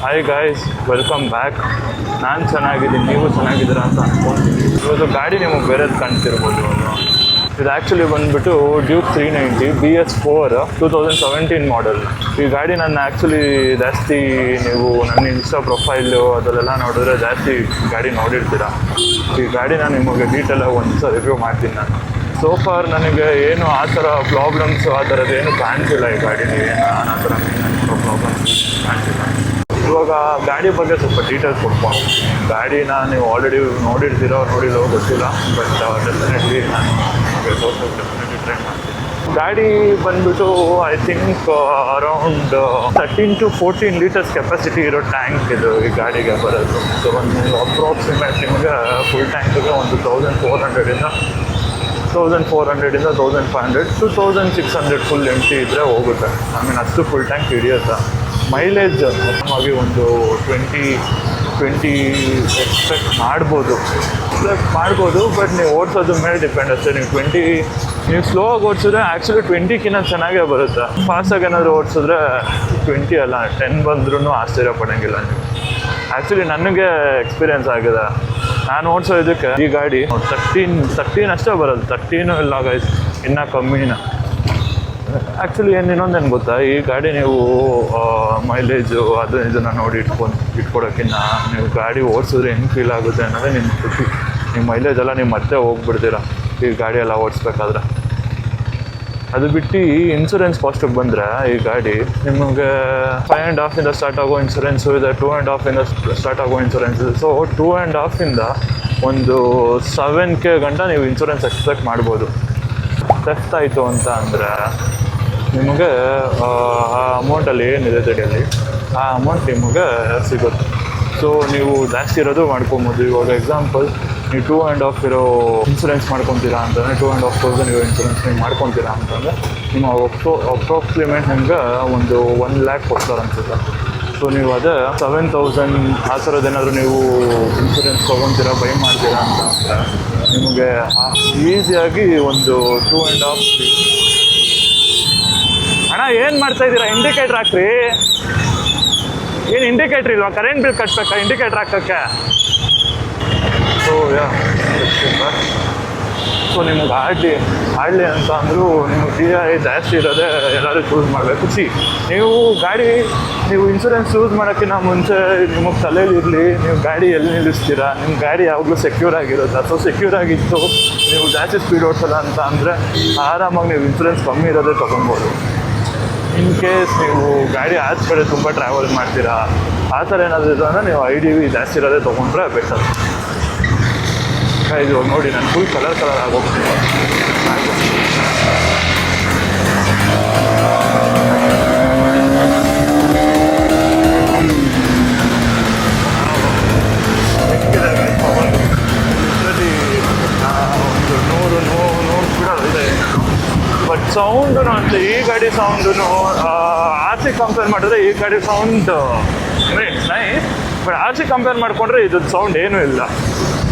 Hi guys, welcome back. ನಾನು ಚೆನ್ನಾಗಿದ್ದೀನಿ, ನೀವು ಚೆನ್ನಾಗಿದ್ದೀರಾ ಅಂತ ಅಂದ್ಕೊಂತೀನಿ. ಇವತ್ತು ಗಾಡಿ ನಿಮಗೆ ಬೇರೆದು ಕಾಣ್ತಿರ್ಬೋದು. ಇದು ಆ್ಯಕ್ಚುಲಿ ಬಂದುಬಿಟ್ಟು ಡ್ಯೂಕ್ 390 BS4 2017 ಮಾಡೆಲ್. ಈ ಗಾಡಿ ನನ್ನ ಆ್ಯಕ್ಚುಲಿ ಜಾಸ್ತಿ ನೀವು ನನ್ನ ಇನ್ಸ್ಟಾ ಪ್ರೊಫೈಲು ಅದರಲ್ಲೆಲ್ಲ ನೋಡಿದ್ರೆ ಜಾಸ್ತಿ ಗಾಡಿ ನೋಡಿರ್ತೀರ. ಈ ಗಾಡಿನ ನಿಮಗೆ ಡೀಟೇಲಾಗಿ ಒಂದು ಸಲ ರಿವ್ಯೂ ಮಾಡ್ತೀನಿ ನಾನು. ಸೋಫಾರ್ ನನಗೆ ಏನು ಆ ಥರ ಪ್ರಾಬ್ಲಮ್ಸು ಆ ಥರದ್ದು ಏನು ಕಾಣ್ತಿಲ್ಲ. ಈ ಗಾಡಿಲಿ ನಾನು ಆ ಥರ ಪ್ರಾಬ್ಲಮ್ಸ್ ಕಾಣ್ತಿಲ್ಲ. ಇವಾಗ ಗಾಡಿ ಬಗ್ಗೆ ಸ್ವಲ್ಪ ಡೀಟೇಲ್ಸ್ ಕೊಡ್ಕೊಂಡು, ಗಾಡಿನ ನೀವು ಆಲ್ರೆಡಿ ನೋಡಿರ್ತೀರೋ ನೋಡಿಲ್ಲೋ ಗೊತ್ತಿಲ್ಲ, ಬಟ್ ಡೆಫಿನೆಟ್ಲಿ ನಾನು ಡೆಫಿನೆಟ್ಲಿ ಟ್ರೈ ಮಾಡ್ತೀನಿ. ಗಾಡಿ ಬಂದ್ಬಿಟ್ಟು I think around 13 to 14 litres capacity ಇರೋ ಟ್ಯಾಂಕ್ ಇದು ಈ ಗಾಡಿಗೆ ಬರೋದು. ಸೊ ಒಂದು ಅಪ್ರಾಕ್ಸಿಮೇಟ್ ನಿಮಗೆ ಫುಲ್ ಟ್ಯಾಂಕಿಗೆ ಒಂದು 1400 1500 to 1600 ಫುಲ್ ಎಂಟಿ ಇದ್ದರೆ ಹೋಗುತ್ತೆ. ಐ ಮೀನ್ ಅಷ್ಟು ಫುಲ್ ಟ್ಯಾಂಕ್ ಹಿಡಿಯುತ್ತೆ. ಮೈಲೇಜ್ ಆಗಿ ಒಂದು 20 ಎಕ್ಸ್ಪೆಕ್ಟ್ ಮಾಡ್ಬೋದು, ಬಟ್ ನೀವು ಓಡಿಸೋದ್ರ ಮೇಲೆ ಡಿಪೆಂಡ್ ಅಷ್ಟೇ. ನೀವು ಸ್ಲೋ ಆಗಿ ಓಡಿಸಿದ್ರೆ ಆ್ಯಕ್ಚುಲಿ 20ಕ್ಕಿಂತ ಚೆನ್ನಾಗೇ ಬರುತ್ತೆ. ಫಾಸ್ಟಾಗಿ ಏನಾದರೂ ಓಡಿಸಿದ್ರೆ 20 ಅಲ್ಲ 10 ಬಂದ್ರೂ ಆಶ್ಚರ್ಯ ಪಡೋಂಗಿಲ್ಲ ನೀವು. ಆ್ಯಕ್ಚುಲಿ ನನಗೆ ಎಕ್ಸ್ಪೀರಿಯೆನ್ಸ್ ಆಗಿದೆ. ನಾನು ಓಡಿಸೋ ಇದಕ್ಕೆ ಈ ಗಾಡಿ 13 ಅಷ್ಟೇ ಬರೋದು, 13 ಇಲ್ಲ ಗೈಸ್, ಇನ್ನೂ ಕಮ್ಮಿನ. ಆ್ಯಕ್ಚುಲಿ ಇನ್ನೊಂದೇನು ಗೊತ್ತಾ, ಈ ಗಾಡಿ ನೀವು ಮೈಲೇಜು ಅದು ಇದನ್ನು ನೋಡಿ ಇಟ್ಕೊಡೋಕ್ಕಿಂತ ನೀವು ಗಾಡಿ ಓಡಿಸಿದ್ರೆ ಹೆಂಗೆ ಫೀಲ್ ಆಗುತ್ತೆ ಅನ್ನೋದೇ ನಿಮ್ಮ ಖುಷಿ. ನಿಮ್ಮ ಮೈಲೇಜ್ ಎಲ್ಲ ನೀವು ಮತ್ತೆ ಹೋಗ್ಬಿಡ್ತೀರ ಈ ಗಾಡಿ ಎಲ್ಲ ಓಡಿಸ್ಬೇಕಾದ್ರೆ. ಅದು ಬಿಟ್ಟು ಇನ್ಶೂರೆನ್ಸ್ ಕಾಸ್ಟಿಗೆ ಬಂದರೆ ಈ ಗಾಡಿ ನಿಮಗೆ 5.5 ಸ್ಟಾರ್ಟ್ ಆಗೋ ಇನ್ಶೂರೆನ್ಸು ಇದೆ, 2.5 ಸ್ಟಾರ್ಟ್ ಆಗೋ ಇನ್ಶೂರೆನ್ಸ್ ಇದೆ. ಸೊ 2.5 ಒಂದು 7K ಗಂಟ ನೀವು ಇನ್ಶೂರೆನ್ಸ್ ಎಕ್ಸ್ಪೆಕ್ಟ್ ಮಾಡ್ಬೋದು. ಥೆಫ್ಟ್ ಆಯಿತು ಅಂತ ಅಂದರೆ ನಿಮಗೆ ಆ ಅಮೌಂಟಲ್ಲಿ ಏನಿದೆ ತಡಿಯಲ್ಲಿ ಆ ಅಮೌಂಟ್ ನಿಮಗೆ ಸಿಗುತ್ತೆ. ಸೊ ನೀವು ಜಾಸ್ತಿ ಇರೋದು ಮಾಡ್ಕೊಬೋದು. ಇವಾಗ ಎಕ್ಸಾಂಪಲ್ ನೀವು 2.5 ಇರೋ ಇನ್ಶೂರೆನ್ಸ್ ಮಾಡ್ಕೊತೀರಾ ಅಂತಂದರೆ 2,500 ಇರೋ ಇನ್ಶೂರೆನ್ಸ್ ನೀವು ಮಾಡ್ಕೊತೀರಾ ಅಂತಂದರೆ ನಿಮ್ಮ ಅಪ್ರಾಕ್ಸಿಮೇಟ್ ನಿಮ್ಗೆ ಒಂದು 1 lakh ಕೊಡ್ತಾರೆ ಅನ್ಸುತ್ತೆ. ಸೊ ನೀವು ಅದೇ 7,000 ಆ ಥರದ್ದೇನಾದರೂ ನೀವು ಇನ್ಶೂರೆನ್ಸ್ ತೊಗೊತೀರಾ, ಬೈ ಮಾಡ್ತೀರಾ ಅಂತ ಅಂದರೆ ನಿಮಗೆ ಈಸಿಯಾಗಿ ಒಂದು 2.5 ಅಣ್ಣ ಏನು ಮಾಡ್ತಾಯಿದ್ದೀರಾ? ಇಂಡಿಕೇಟ್ರ್ ಹಾಕ್ರಿ. ಏನು ಇಂಡಿಕೇಟ್ರ್ ಇಲ್ವಾ? ಕರೆಂಟ್ ಬಿಲ್ ಕಟ್ಟಬೇಕಾ ಇಂಡಿಕೇಟ್ರ್ ಹಾಕೋಕ್ಕೆ? ಸೊ ಸೊ ನಿಮ್ಗೆ ಆಡಲಿ ಅಂತ ಅಂದರೂ ನಿಮಗೆ DI ಜಾಸ್ತಿ ಇರೋದೇ ಎಲ್ಲರೂ ಚೂಸ್ ಮಾಡಬೇಕು. ನೀವು ಇನ್ಶೂರೆನ್ಸ್ ಯೂಸ್ ಮಾಡೋಕ್ಕಿಂತ ಮುಂಚೆ ನಿಮಗೆ ತಲೆಯಲ್ಲಿರಲಿ ನೀವು ಗಾಡಿ ಎಲ್ಲಿ ನಿಲ್ಲಿಸ್ತೀರಾ, ನಿಮ್ಮ ಗಾಡಿ ಯಾವಾಗಲೂ ಸೆಕ್ಯೂರ್ ಆಗಿರುತ್ತೆ. ಸೊ ಸೆಕ್ಯೂರ್ ಆಗಿತ್ತು, ನೀವು ಜಾಸ್ತಿ ಸ್ಪೀಡ್ ಓಡಿಸಲ್ಲ ಅಂತ ಅಂದರೆ ಆರಾಮಾಗಿ ನೀವು ಇನ್ಶೂರೆನ್ಸ್ ಕಮ್ಮಿ ಇರೋದೇ ತೊಗೊಬೋದು. ಇನ್ ಕೇಸ್ ನೀವು ಗಾಡಿ ಆಚೆ ಕಡೆ ತುಂಬ ಟ್ರಾವೆಲ್ ಮಾಡ್ತೀರಾ, ಆ ಥರ ಏನಾದರೂ ಇದೆ ಅಂದರೆ ನೀವು IDV ಜಾಸ್ತಿ ಇರೋದೇ ತೊಗೊಂಡ್ರೆ ಬೆಟರ್. ಇದು ನೋಡಿ ನಾನು ಫುಲ್ ಕಲರ್ ಆಗೋಗ್ತೀನಿ. ಒಂದು 100 ಸ್ಪೀಡಲ್ಲಿ ಇದೆ. ಬಟ್ ಸೌಂಡು ಅಂತ ಈ ಗಾಡಿ ಸೌಂಡು ಆಚೆ ಕಂಪೇರ್ ಮಾಡಿದ್ರೆ ಈ ಗಾಡಿ ಸೌಂಡ್ ನೈಸ್, ಬಟ್ ಆಚೆ ಕಂಪೇರ್ ಮಾಡಿಕೊಂಡ್ರೆ ಇದ್ರದ್ದು ಸೌಂಡ್ ಏನೂ ಇಲ್ಲ.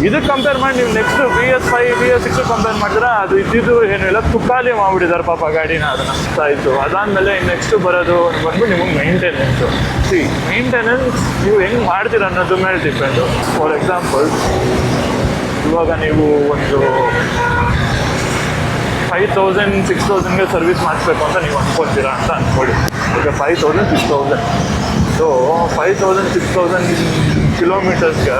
ಇದಕ್ಕೆ ಕಂಪೇರ್ ಮಾಡಿ ನೀವು ನೆಕ್ಸ್ಟು BS5 BS6 ಕಂಪೇರ್ ಮಾಡಿದ್ರೆ ಅದು ಇದ್ದಿದ್ದು ಏನೂ ಇಲ್ಲ, ತುಕ್ಕಾಲಿ ಮಾಡಿಬಿಟ್ಟಿದ್ದಾರೆ ಪಾಪ ಗಾಡಿನ. ಅದನ್ನು ಆಯಿತು. ಅದಾದಮೇಲೆ ನೆಕ್ಸ್ಟು ಬರೋದು ಬಂದ್ಬಿಟ್ಟು ನಿಮಗೆ ಮೇಂಟೆನೆನ್ಸು. ಮೇಂಟೆನೆನ್ಸ್ ನೀವು ಹೆಂಗೆ ಮಾಡ್ತೀರ ಅನ್ನೋದ್ರ ಮೇಲೆ ಡಿಪೆಂಡು. ಫಾರ್ ಎಕ್ಸಾಂಪಲ್ ಇವಾಗ ನೀವು ಒಂದು 5,000 6,000ಗೆ ಸರ್ವಿಸ್ ಮಾಡಿಸ್ಬೇಕು ಅಂತ ನೀವು ಅಂದ್ಕೊಳ್ತೀರಾ ಅಂತ ಅಂದ್ಕೊಳ್ಳಿ. ಈಗ 5,000 6,000 ಸೊ 5,000 6,000 ಕಿಲೋಮೀಟರ್ಸ್ಗೆ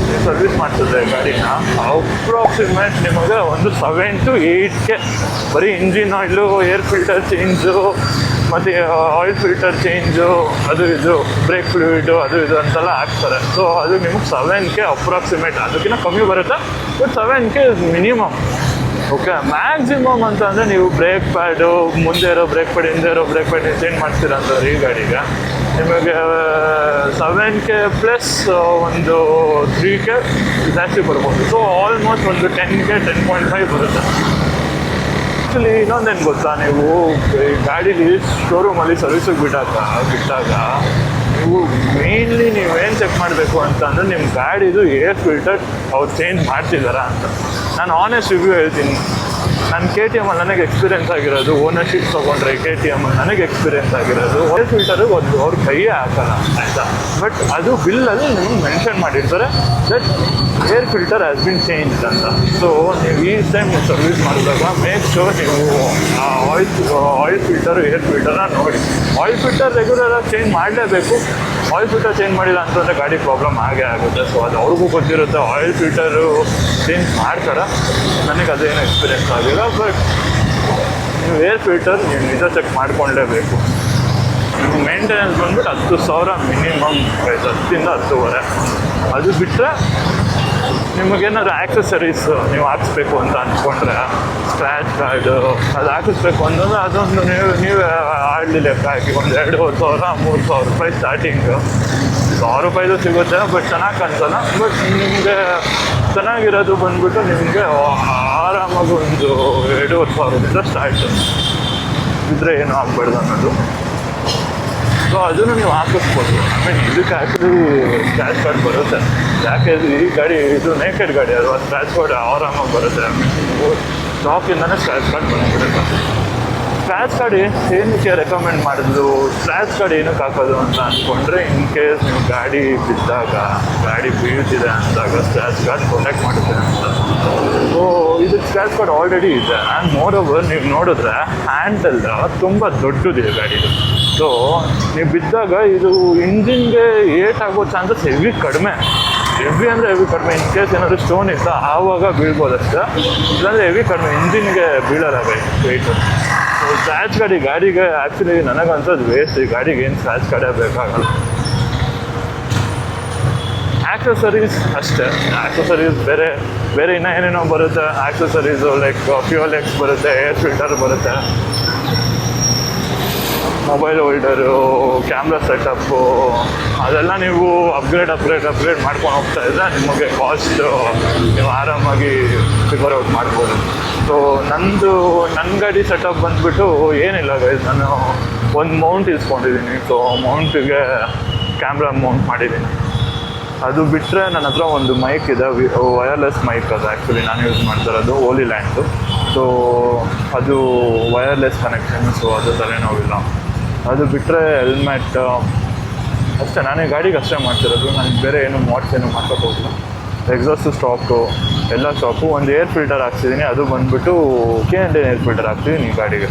ನೀವು ಸರ್ವಿಸ್ ಮಾಡಿಸಿದ್ರೆ ಗಾಡಿನ ಅಪ್ರಾಕ್ಸಿಮೇಟ್ ನಿಮಗೆ ಒಂದು 7 to 8K ಬರೀ engine oil, air filter change, ಮತ್ತು ಆಯಿಲ್ ಫಿಲ್ಟರ್ ಚೇಂಜು, ಅದು ಇದು ಬ್ರೇಕ್ ಫ್ಲೂಯಿಡು ಅದು ಇದು ಅಂತೆಲ್ಲ ಹಾಕ್ತಾರೆ. ಸೊ ಅದು ನಿಮಗೆ 7K ಅಪ್ರಾಕ್ಸಿಮೇಟ್, ಅದಕ್ಕಿಂತ ಕಮ್ಮಿ ಬರುತ್ತೆ, but 7K minimum. Okay, maximum ಅಂತ ಅಂದರೆ ನೀವು ಬ್ರೇಕ್ ಪ್ಯಾಡು, ಮುಂದೆ ಇರೋ ಬ್ರೇಕ್ ಪ್ಯಾಡ್ ಹಿಂದೆ ಇರೋ ಬ್ರೇಕ್ ಪ್ಯಾಡ್ ಚೇಂಜ್ ಮಾಡ್ತೀರ ಅಂತಂದ್ರೆ ಈ ಗಾಡಿಗೆ ನಿಮಗೆ 7K ಪ್ಲಸ್ ಒಂದು 3K ಜಾಸ್ತಿ ಬರ್ಬೋದು. ಸೊ ಆಲ್ಮೋಸ್ಟ್ ಒಂದು 10K 10.5 ಬರುತ್ತೆ. ಆ್ಯಕ್ಚುಲಿ ಇನ್ನೊಂದೇನು ಗೊತ್ತಾ, ನೀವು ಈ ಗಾಡೀಲಿ ಶೋರೂಮಲ್ಲಿ ಸರ್ವಿಸಿಗೆ ಬಿಟ್ಟಾಗ ನೀವು ಮೇಯ್ನ್ಲಿ ನೀವೇನು ಚೆಕ್ ಮಾಡಬೇಕು ಅಂತ ಅಂದರೆ ನಿಮ್ಮ ಗಾಡಿದು ಏರ್ ಫಿಲ್ಟರ್ ಅವ್ರು ಚೇಂಜ್ ಮಾಡ್ತಿದ್ದಾರಾ ಅಂತ. ನಾನು ಆನೆಸ್ಟ್ ರಿವ್ಯೂ ಹೇಳ್ತೀನಿ. ನಾನು KTM ಅಲ್ಲಿ ನನಗೆ ಎಕ್ಸ್ಪೀರಿಯೆನ್ಸ್ ಆಗಿರೋದು, ಓನರ್ಶಿಪ್ ತೊಗೊಂಡ್ರೆ KTM ಅಲ್ಲಿ ನನಗೆ ಎಕ್ಸ್ಪೀರಿಯೆನ್ಸ್ ಆಗಿರೋದು, ಆಯಿಲ್ ಫಿಲ್ಟರು ಒಂದು ಅವ್ರ ಕೈಯೇ ಹಾಕಲ್ಲ ಆಯಿತಾ. ಬಟ್ ಅದು ಬಿಲ್ಲಲ್ಲಿ ನಿಮ್ಗೆ ಮೆನ್ಷನ್ ಮಾಡಿರ್ತಾರೆ that air filter has been change ಅಂತ. ಸೊ ನೀವು ಈ ಟೈಮ್ ಸರ್ವಿಸ್ ಮಾಡಿದಾಗ ಮೇಕ್ ಶೋರ್ ನೀವು ಆಯಿಲ್ ಫಿಲ್ಟರು ಏರ್ ಫಿಲ್ಟರ್ನ ನೋಡಿ. ಆಯಿಲ್ ಫಿಲ್ಟರ್ ರೆಗ್ಯುಲರಾಗಿ ಚೇಂಜ್ ಮಾಡಲೇಬೇಕು. ಆಯಿಲ್ ಫಿಲ್ಟರ್ ಚೇಂಜ್ ಮಾಡಿಲ್ಲ ಅಂತಂದರೆ ಗಾಡಿ ಪ್ರಾಬ್ಲಮ್ ಆಗೇ ಆಗುತ್ತೆ. ಸೊ ಅದು ಅವ್ರಿಗೂ ಗೊತ್ತಿರುತ್ತೆ, ಆಯಿಲ್ ಫಿಲ್ಟರು ಚೇಂಜ್ ಮಾಡ್ತಾರೆ. ನನಗೆ ಅದೇನು ಎಕ್ಸ್ಪೀರಿಯೆನ್ಸ್ ಆಗಿಲ್ಲ. ಬಟ್ ನೀವು ಏರ್ ಫಿಲ್ಟರ್ ನೀವು ನಿಜ ಚೆಕ್ ಮಾಡ್ಕೊಳ್ಳೇಬೇಕು. ನೀವು ಮೇಂಟೆನೆನ್ಸ್ ಬಂದ್ಬಿಟ್ಟು 10,000 ಮಿನಿಮಮ್ ಪ್ರೈಸ್, 10ರಿಂದ 10,500. ಅದು ಬಿಟ್ಟರೆ ನಿಮಗೇನಾದ್ರು ಆಕ್ಸೆಸರೀಸ್ ನೀವು ಹಾಕ್ಸ್ಬೇಕು ಅಂತ ಅಂದ್ಕೊಂಡ್ರೆ, ಸ್ಕ್ರ್ಯಾಚ್ ಕಾರ್ಡು ಅದು ಹಾಕಿಸ್ಬೇಕು ಅಂತಂದ್ರೆ ಅದೊಂದು ನೀವೇ ಆಡಲಿ ಲೆಕ್ಕ ಹಾಕಿ ಒಂದು 2,500 3,000 ರೂಪಾಯಿ ಸ್ಟಾರ್ಟಿಂಗು. 1,000 ರೂಪಾಯಿದು ಸಿಗುತ್ತೆ, ಬಟ್ ಚೆನ್ನಾಗಿ ಕಾಣಿಸಲ್ಲ. ಬಟ್ ನಿಮಗೆ ಚೆನ್ನಾಗಿರೋದು ಬಂದುಬಿಟ್ಟು ನಿಮಗೆ ಆರಾಮಾಗಿ ಒಂದು 2,500 ಸ್ಟಾರ್ಟು ಇದ್ರೆ ಏನೂ ಆಗಬಾರ್ದು ಅನ್ನೋದು. ಸೊ ಅದನ್ನು ನೀವು ಹಾಕಿಸ್ಬೋದು. ಇದಕ್ಕೆ ಆ್ಯಕ್ಚುಲಿ ಸ್ಕ್ರ್ಯಾಚ್ ಕಾರ್ಡ್ ಬರುತ್ತೆ. ಯಾಕೆ ಈ ಗಾಡಿ ಇದು ನೇಕೆಡ್ ಗಾಡಿ ಅಲ್ವಾ, ಸ್ಕ್ರ್ಯಾಚ್ ಕಾರ್ಡ್ ಆರಾಮಾಗಿ ಬರುತ್ತೆ. ಸ್ಟಾಕಿಂದನೇ ಸ್ಕ್ರ್ಯಾಚ್ ಕಾರ್ಡ್ ಬಂದುಬಿಡುತ್ತೆ. ಸ್ಕ್ರ್ಯಾಚ್ ಕಾರ್ಡ್ ಏನಕ್ಕೆ ರೆಕಮೆಂಡ್ ಮಾಡಿದ್ರು, ಸ್ಕ್ರ್ಯಾಚ್ ಕಾರ್ಡ್ ಏನಕ್ಕೆ ಹಾಕೋದು ಅಂತ ಅಂದ್ಕೊಂಡ್ರೆ, ಇನ್ ಕೇಸ್ ನೀವು ಗಾಡಿ ಬಿದ್ದಾಗ, ಗಾಡಿ ಬೀಳ್ತಿದೆ ಅಂದಾಗ ಸ್ಕ್ರ್ಯಾಚ್ ಕಾರ್ಡ್ ಪ್ರೊಟೆಕ್ಟ್ ಮಾಡುತ್ತೆ ಅಂತ. ಸೊ ಇದಕ್ಕೆ ಸ್ಕ್ರ್ಯಾಚ್ ಕಾರ್ಡ್ ಆಲ್ರೆಡಿ ಇದೆ. ಆ್ಯಂಡ್ ಮೋರ್ ಓವರ್ ನೀವು ನೋಡಿದ್ರೆ ಹ್ಯಾಂಡಲ್ ತುಂಬ ದೊಡ್ಡದಿದೆ ಗಾಡಿದು. ಸೊ ನೀವು ಬಿದ್ದಾಗ ಇದು ಇಂಜಿನ್ಗೆ ಏಟ್ ಆಗೋ ಚಾನ್ಸಸ್ ಹೆವಿ ಕಡಿಮೆ. ಹೆವಿ ಅಂದರೆ ಹೆವಿ ಕಡಿಮೆ. ಇನ್ ಕೇಸ್ ಏನಾದರೂ ಸ್ಟೋನ್ ಇತ್ತು ಆವಾಗ ಬೀಳ್ಬೋದಷ್ಟೇ, ಇಲ್ಲಾಂದರೆ ಹೆವಿ ಕಡಿಮೆ, ಇಂಜಿನ್ಗೆ ಬೀಳಲ್ಲ ವೆಯ್ಟು. ಸೊ ಸ್ಕ್ರ್ಯಾಚ್ ಗಾಡಿಗೆ ಆ್ಯಕ್ಚುಲಿ ನನಗನ್ಸೋದು ವೇಸ್ಟ್. ಈ ಗಾಡಿಗೆ ಏನು ಸ್ಕ್ರ್ಯಾಚ್ ಕಾರ್ಡೇ ಬೇಕಾಗಲ್ಲ. ಆಕ್ಸೆಸರೀಸ್ ಅಷ್ಟೇ. ಆಕ್ಸೆಸರೀಸ್ ಬೇರೆ ಇನ್ನೂ ಏನೇನೋ ಬರುತ್ತೆ ಆಕ್ಸೆಸರೀಸು. ಲೈಕ್ ಫ್ಯೂಯಲ್ ಎಕ್ಸ್ ಬರುತ್ತೆ, ಏರ್ ಫಿಲ್ಟರ್ ಬರುತ್ತೆ, ಮೊಬೈಲ್ ಹೋಲ್ಡರು, ಕ್ಯಾಮ್ರಾ ಸೆಟಪ್ಪು, ಅದೆಲ್ಲ ನೀವು ಅಪ್ಗ್ರೇಡ್ ಮಾಡ್ಕೊಂಡು ಹೋಗ್ತಾ ಇದ್ದರೆ ನಿಮಗೆ ಕಾಸ್ಟ್ ನೀವು ಆರಾಮಾಗಿ ಫಿಗರ್ ಔಟ್ ಮಾಡ್ಬೋದು. ಸೊ ನನ್ನ ಗಾಡಿ ಸೆಟಪ್ ಬಂದುಬಿಟ್ಟು ಏನಿಲ್ಲ ಗೈಸ್, ನಾನು ಒಂದು ಮೌಂಟ್ ಇಸ್ಕೊಂಡಿದ್ದೀನಿ. ಸೊ ಮೌಂಟಿಗೆ ಕ್ಯಾಮ್ರಾ ಮೌಂಟ್ ಮಾಡಿದ್ದೀನಿ. ಅದು ಬಿಟ್ಟರೆ ನನ್ನ ಹತ್ರ ಒಂದು ಮೈಕ್ ಇದೆ, ವಯರ್ಲೆಸ್ ಮೈಕ್. ಅದು ಆ್ಯಕ್ಚುಲಿ ನಾನು ಯೂಸ್ ಮಾಡ್ತಿರೋದು ಓಲಿ ಲ್ಯಾಂಡ್ದು. ಸೊ ಅದು ವಯರ್ಲೆಸ್ ಕನೆಕ್ಷನ್, ಸೊ ಅದು ತಲೆನೋವಿಲ್ಲ. ಅದು ಬಿಟ್ಟರೆ ಹೆಲ್ಮೆಟ್ ಅಷ್ಟೇ. ನಾನು ಈ ಗಾಡಿಗೆ ಅಷ್ಟೇ ಮಾಡ್ತಿರೋದು. ನನಗೆ ಬೇರೆ ಏನು ಮಾಡ್ಸ್ ಏನು ಮಾಡ್ಕೋಕ್ಕೆ ಹೋಗಿಲ್ಲ. ಎಕ್ಸಾಸ್ಟು ಸ್ಟಾಕು ಎಲ್ಲ ಸ್ಟಾಕು. ಒಂದು ಏರ್ ಫಿಲ್ಟರ್ ಹಾಕ್ಸಿದ್ದೀನಿ, ಅದು ಬಂದುಬಿಟ್ಟು K&N ಏರ್ ಫಿಲ್ಟರ್ ಹಾಕ್ತಿದ್ದೀನಿ ಈ ಗಾಡಿಗೆ.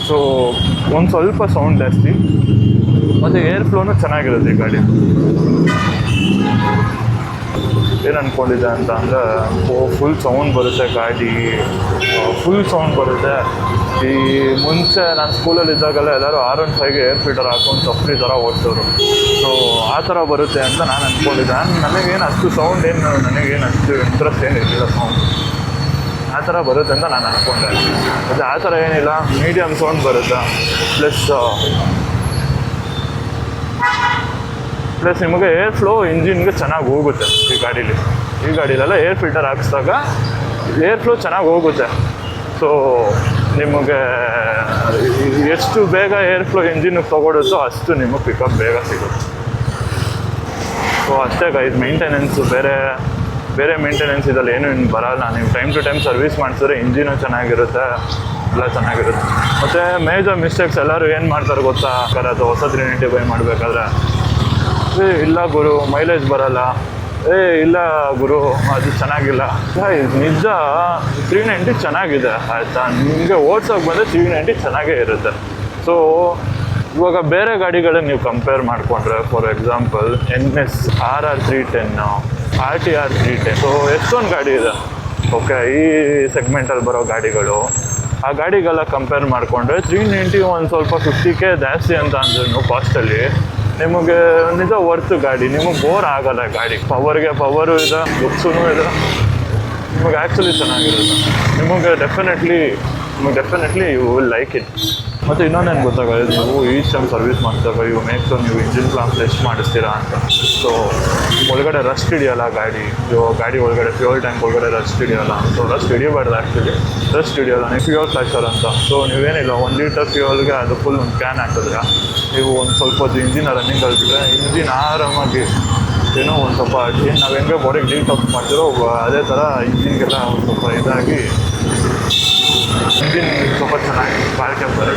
ಸೊ ಒಂದು ಸ್ವಲ್ಪ ಸೌಂಡ್ ಜಾಸ್ತಿ ಮತ್ತು ಏರ್ ಫ್ಲೋನು ಚೆನ್ನಾಗಿರುತ್ತೆ ಈ ಗಾಡಿ. ಏನು ಅಂದ್ಕೊಂಡಿದ್ದೆ ಅಂತ ಅಂದರೆ ಫುಲ್ ಸೌಂಡ್ ಬರುತ್ತೆ ಗಾಡಿ, ಫುಲ್ ಸೌಂಡ್ ಬರುತ್ತೆ. ಈ ಮುಂಚೆ ನಾನು ಸ್ಕೂಲಲ್ಲಿ ಇದ್ದಾಗೆಲ್ಲ ಎಲ್ಲರೂ R15ಗೆ ಏರ್ ಫಿಲ್ಟರ್ ಹಾಕೊಂಡು ಸಫ್ರಿ ಥರ ಓಡಿಸೋರು. ಸೊ ಆ ಥರ ಬರುತ್ತೆ ಅಂತ ನಾನು ಅಂದ್ಕೊಂಡಿದ್ದೆ. ನನಗೇನು ಅಷ್ಟು ಸೌಂಡ್ ನನಗೇನು ಅಷ್ಟು ಇಂಟ್ರೆಸ್ಟ್ ಏನಿರಲಿಲ್ಲ ಸೌಂಡ್. ಆ ಥರ ಬರುತ್ತೆ ಅಂತ ನಾನು ಅಂದ್ಕೊಂಡೆ. ಮತ್ತು ಆ ಥರ ಏನಿಲ್ಲ, ಮೀಡಿಯಮ್ ಸೌಂಡ್ ಬರುತ್ತೆ. ಪ್ಲಸ್ ನಿಮಗೆ ಏರ್ ಫ್ಲೋ ಇಂಜಿನ್ಗೆ ಚೆನ್ನಾಗಿ ಹೋಗುತ್ತೆ ಈ ಗಾಡೀಲೆಲ್ಲ ಏರ್ ಫಿಲ್ಟರ್ ಹಾಕಿಸಿದಾಗ ಏರ್ ಫ್ಲೋ ಚೆನ್ನಾಗಿ ಹೋಗುತ್ತೆ. ಸೊ ನಿಮಗೆ ಎಷ್ಟು ಬೇಗ ಏರ್ ಫ್ಲೋ ಇಂಜಿನ್ಗೆ ತೊಗೊಳುತ್ತೋ ಅಷ್ಟು ನಿಮಗೆ ಪಿಕಪ್ ಬೇಗ ಸಿಗುತ್ತೆ. ಸೊ ಅಷ್ಟೇ ಗೈಸ್. ಮೇಂಟೆನೆನ್ಸು ಬೇರೆ ಮೇಂಟೆನೆನ್ಸ್ ಇದರಲ್ಲಿ ಏನೂ ಬರೋಲ್ಲ. ನೀವು ಟೈಮ್ ಟು ಟೈಮ್ ಸರ್ವಿಸ್ ಮಾಡಿಸಿದ್ರೆ ಇಂಜಿನು ಚೆನ್ನಾಗಿರುತ್ತೆ, ಎಲ್ಲ ಚೆನ್ನಾಗಿರುತ್ತೆ. ಮತ್ತು ಮೇಜರ್ ಮಿಸ್ಟೇಕ್ಸ್ ಎಲ್ಲರೂ ಏನು ಮಾಡ್ತಾರೆ ಗೊತ್ತಾ, ಅದು ಹೊಸ 390 ಬೈ ಮಾಡಬೇಕಾದ್ರೆ, ಇಲ್ಲ ಗುರು ಮೈಲೇಜ್ ಬರೋಲ್ಲ, ಇಲ್ಲ ಗುರು ಅದು ಚೆನ್ನಾಗಿಲ್ಲ. ನಿಜ 390 ಚೆನ್ನಾಗಿದೆ ಆಯಿತಾ, ನಿಮಗೆ ಓಡ್ಸೋಕೆ ಬಂದರೆ 390 ಚೆನ್ನಾಗೇ ಇರುತ್ತೆ. ಸೊ ಇವಾಗ ಬೇರೆ ಗಾಡಿಗಳನ್ನ ನೀವು ಕಂಪೇರ್ ಮಾಡಿಕೊಂಡ್ರೆ, for example NS RR 310, RTR 310, so ಎಷ್ಟೊಂದು ಗಾಡಿ ಇದೆ ಓಕೆ ಈ ಸೆಗ್ಮೆಂಟಲ್ಲಿ ಬರೋ ಗಾಡಿಗಳು. ಆ ಗಾಡಿಗೆಲ್ಲ ಕಂಪೇರ್ ಮಾಡಿಕೊಂಡ್ರೆ 390 ಒಂದು ಸ್ವಲ್ಪ 50K ಜಾಸ್ತಿ ಅಂತ ಅಂದ್ರೂ ಕಾಸ್ಟಲ್ಲಿ ನಿಮಗೆ ನಿಜ ವರ್ತ್ ಗಾಡಿ. ನಿಮಗೆ ಬೋರ್ ಆಗೋಲ್ಲ ಗಾಡಿ. ಪವರು ಇದೆ, ಲುಕ್ಸೂ ಇದೆ, ನಿಮಗೆ ಆ್ಯಕ್ಚುಲಿ ಚೆನ್ನಾಗಿರುತ್ತೆ. ನಿಮಗೆ definitely you will like it. ಮತ್ತು ಇನ್ನೊಂದೇನು ಗೊತ್ತಾಗೋದು, ನೀವು ಈಚ್ ಟೈಮ್ ಸರ್ವಿಸ್ ಮಾಡಿದಾಗ ಇವು ಮೇಕ್ ಸೊ ನೀವು ಇಂಜಿನ್ ಪ್ಲಾನ್ ಟೆಸ್ಟ್ ಮಾಡಿಸ್ತೀರಾ ಅಂತ. ಸೊ ಒಳಗಡೆ ರಸ್ಟ್ ಹಿಡಿಯೋಲ್ಲ ಗಾಡಿ ಒಳಗಡೆ ಫ್ಯೂಯಲ್ ಟ್ಯಾಂಕ್ ಒಳಗಡೆ ರಸ್ಟ್ ಹಿಡಿಯೋಲ್ಲ. ಸೊ ರಸ್ಟ್ ಹಿಡಿಯಬಾರ್ದು ಆ್ಯಕ್ಚುಲಿ, ರಸ್ಟ್ ಹಿಡಿಯೋಲ್ಲ. ನೀವು ಫ್ಯೂಯಲ್ ಫ್ಲಾಶರ್ ಅಂತ. ಸೊ ನೀವೇನಿಲ್ಲ 1 ಲೀಟರ್ ಫ್ಯೂಯಲ್ಗೆ ಅದು ಫುಲ್ ಒಂದು ಕ್ಯಾನ್ ಹಾಕಿದ್ರೆ ನೀವು ಒಂದು ಸ್ವಲ್ಪ ಹೊತ್ತು ಇಂಜಿನ್ ರನ್ನಿಂಗ್ ಕಲ್ತಿದ್ರೆ ಇಂಜಿನ್ ಆರಾಮಾಗಿ ಏನೋ ಒಂದು ಸ್ವಲ್ಪ ನಾವು ಹೆಂಗೆ ಬಾಡಿಗೆ ಡೀಟಾಕ್ಸ್ ಮಾಡ್ತಿರೋ ಅದೇ ಥರ ಇಂಜಿನ್ಗೆಲ್ಲ ಒಂದು ಸ್ವಲ್ಪ ಇದಾಗಿ ಇಂಜಿನ್ ಸ್ವಲ್ಪ ಚೆನ್ನಾಗಿ ಬಾಳಿಕೆ ಬರುತ್ತೆ.